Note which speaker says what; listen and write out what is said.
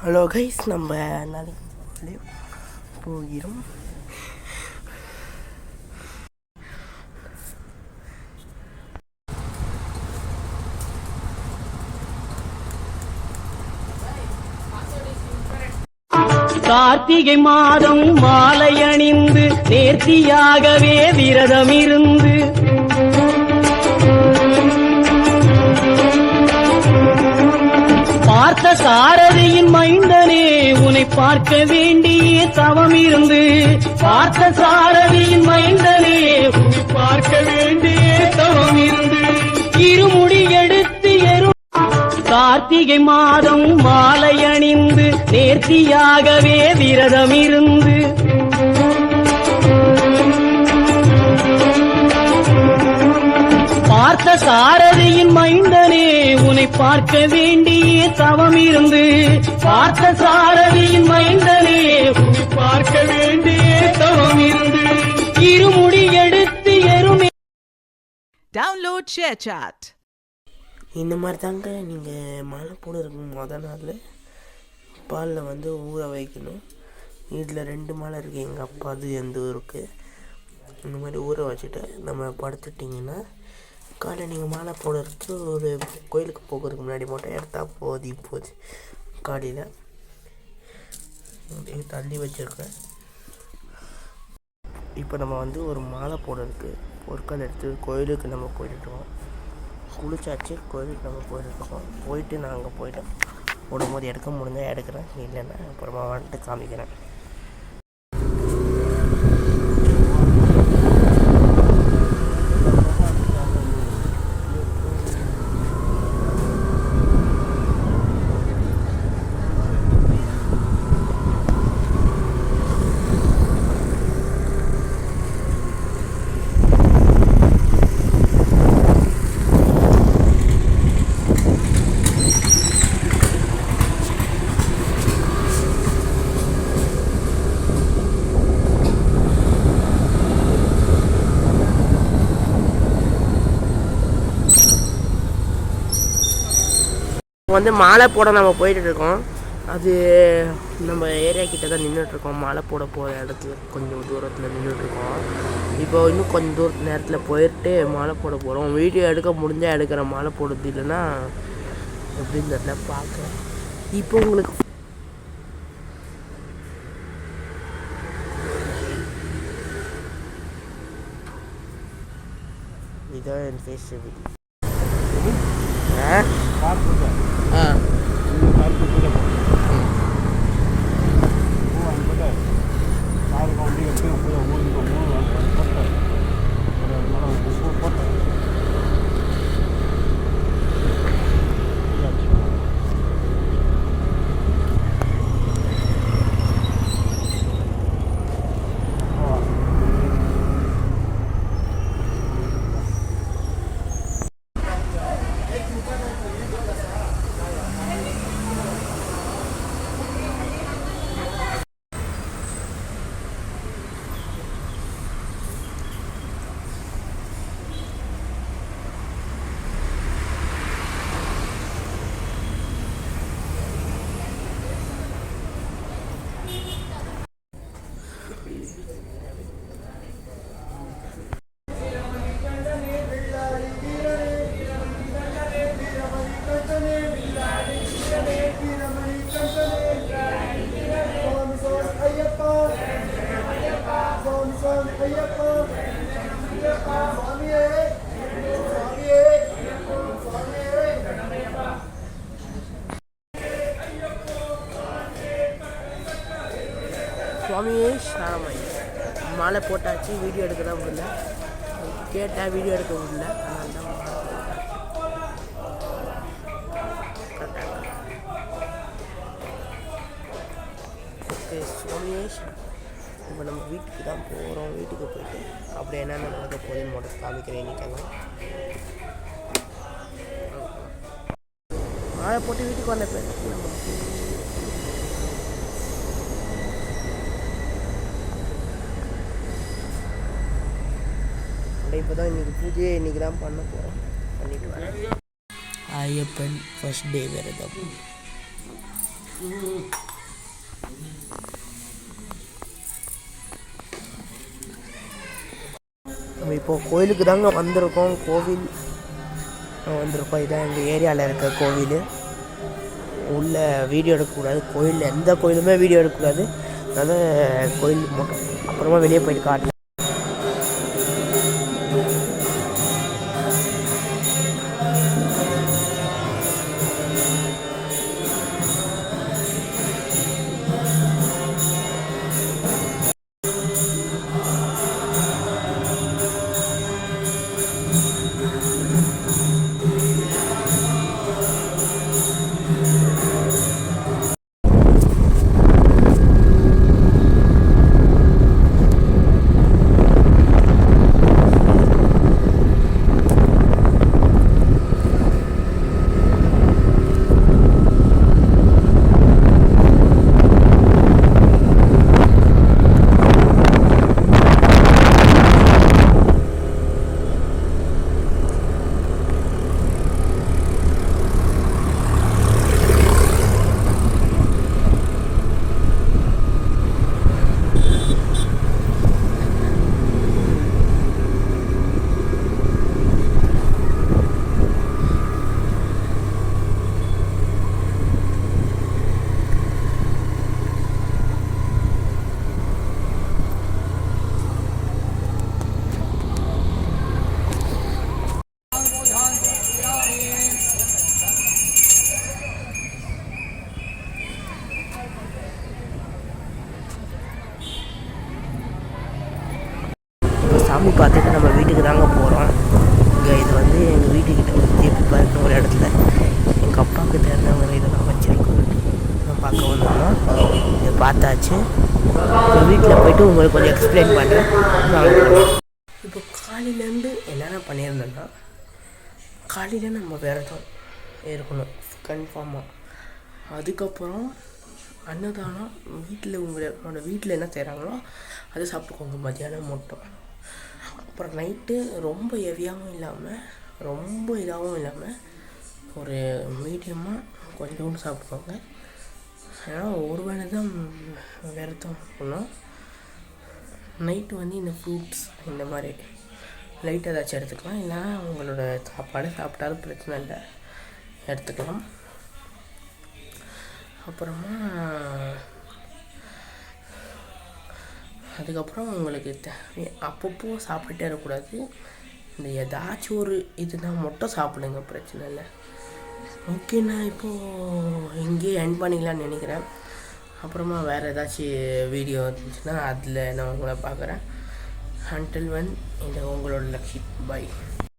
Speaker 1: Hello guys, நம்ம நாளைக்கு போகிறோம்.
Speaker 2: கார்த்திகை மாதம் மாலை அணிந்து நேர்த்தியாகவே விரதம் இருந்து பார்த்த சாரதியின் மைந்தனே உன்னை பார்க்க வேண்டிய தவம் இருந்து பார்த்த சாரதியின் மைந்தனே உன்னை பார்க்க வேண்டிய தவம் இருந்து இருமுடி எடுத்து கார்த்திகை மாதம் மாலை அணிந்து நேர்த்தியாகவே விரதம் இருந்து பார்த்த சாரதியின் மைந்தனே உன்னை பார்க்க வேண்டிய தவம் இருந்து பார்த்த சாரதியின் மைந்தனே உன்னை பார்க்க வேண்டிய தவம் இருந்து இருமுடி எடுத்து எருமே.
Speaker 3: Download share chat.
Speaker 1: இந்த மாதிரி தாங்க நீங்கள் மாலை போடுறதுக்கு மொதல் நாள் பாலில் ஊற வைக்கணும். இதில் 2 மாலை இருக்குது, எங்கள் அப்பா அது எந்த ஊருக்கு. இந்த மாதிரி ஊற வச்சுட்டு நம்ம படுத்துட்டிங்கன்னா காலை நீங்கள் மாலை போடுறதுக்கு ஒரு கோயிலுக்கு போகிறதுக்கு முன்னாடி மட்டும் எடுத்தால் போது காலையில் தள்ளி வச்சுருக்கேன். இப்போ நம்ம ஒரு மாலை போடுறதுக்கு பொருட்கள் எடுத்து கோயிலுக்கு நம்ம போயிட்டுருக்கோம். குளிச்சாச்சு, கோயிலுக்கு நம்ம போயிட்டு நான் அங்கே போயிட்டேன். போடும்போது எடுக்க முடிஞ்சால் எடுக்கிறேன், இல்லைன்னா அப்புறமா வந்துட்டு காமிக்கிறேன். மாலை போட நம்ம போயிட்டுருக்கோம். அது நம்ம ஏரியா கிட்ட தான் நின்றுட்டுருக்கோம். மாலை போட போகிற இடத்துல கொஞ்சம் தூரத்தில் நின்றுட்டுருக்கோம். இப்போ இன்னும் கொஞ்சம் நேரத்தில் போயிட்டு மாலை போட போகிறோம். வீடியோ எடுக்க முடிஞ்சால் எடுக்கிறேன், மாலை போடுறது இல்லைன்னா எப்படின்னு தெரியல, பார்க்குறேன். இப்போ உங்களுக்கு இதான் என் ஃபேஸ் வீடியோ. சுவாமியே சரணமையா. மாலை போட்டாச்சு, வீடியோ எடுக்க தான் விடல. கேட்டால் வீடியோ எடுக்க விடல, அதனால தான் ஓகே. சுவாமியே இப்போ நம்ம வீட்டுக்கு தான் போகிறோம். வீட்டுக்கு போயிட்டு அப்படி என்னென்ன நடக்க போகுதுன்னு மட்டும் காமிக்கிறேன். இன்னைக்காங்க மாலை போட்டு வீட்டுக்கு வந்த பேர் நம்ம இப்போ தான் இன்றைக்கி பூஜையை இன்றைக்கி தான் பண்ண போகிறோம். பண்ணிட்டு வரேன். ஐயப்பன் ஃபர்ஸ்ட் டே விரதம். நம்ம இப்போது கோயிலுக்கு தாங்க வந்திருக்கோம். கோவில் வந்திருக்கோம். இதான் எங்கள் ஏரியாவில் இருக்க கோவில். உள்ளே வீடியோ எடுக்கக்கூடாது. கோயிலில் எந்த கோயிலுமே வீடியோ எடுக்கக்கூடாது. அதனால் கோயிலுக்கு மட்டும் அப்புறமா வெளியே போயிட்டு காட்டுறேன். சாமி பார்த்துட்டு நம்ம வீட்டுக்கு தாங்க போகிறோம். இங்கே இது வந்து எங்கள் வீட்டுக்கிட்ட ஜேபி பார்க்குற ஒரு இடத்துல எங்கள் அப்பாவுக்கு தெரிஞ்சவங்க இதெல்லாம் வச்சுருக்கோம். நான் பார்க்க வந்தோம்னா இதை பார்த்தாச்சு. இப்போ வீட்டில் போய்ட்டு உங்களுக்கு கொஞ்சம் எக்ஸ்பிளைன் பண்ணுறேன். இப்போ காலையிலேருந்து என்னென்ன பண்ணியிருந்தேன்னா, காலையில் நம்ம விரதம் இருக்கணும் கன்ஃபார்மாக. அதுக்கப்புறம் அன்னதானம் வீட்டில் உங்களோட வீட்டில் என்ன செய்கிறாங்களோ அதை சாப்பிட்டுக்கோங்க மத்தியானம் மட்டும். அப்புறம் நைட்டு ரொம்ப ஹெவியாகவும் இல்லாமல் ரொம்ப இதாகவும் இல்லாமல் ஒரு மீடியமாக கொஞ்சோண்டு சாப்பிட்டுக்கோங்க. ஏன்னா ஒரு வேளை தான் விரதம் இருக்கணும். நைட்டு வந்து இந்த ஃப்ரூட்ஸ் இந்த மாதிரி லைட்டாக ஏதாச்சும் எடுத்துக்கலாம். இல்லைனா உங்களோட சாப்பாடு சாப்பிட்டாலும் பிரச்சனை இல்லை, எடுத்துக்கலாம். அப்புறமா அதுக்கப்புறம் உங்களுக்கு அப்பப்போ சாப்பிட்டுட்டே இருக்கக்கூடாது. இந்த ஏதாச்சும் ஒரு இதுதான் மட்டும் சாப்பிடுங்க, பிரச்சனை இல்லை. ஓகே, நான் இப்போது இங்கேயே எண்ட் பண்ணிக்கலான்னு நினைக்கிறேன். அப்புறமா வேறு ஏதாச்சும் வீடியோ இருந்துச்சுன்னா அதில் நான் உங்களை பார்க்குறேன். அன்டில் ஒன் இந்த உங்களோட லக்ஷித். பை.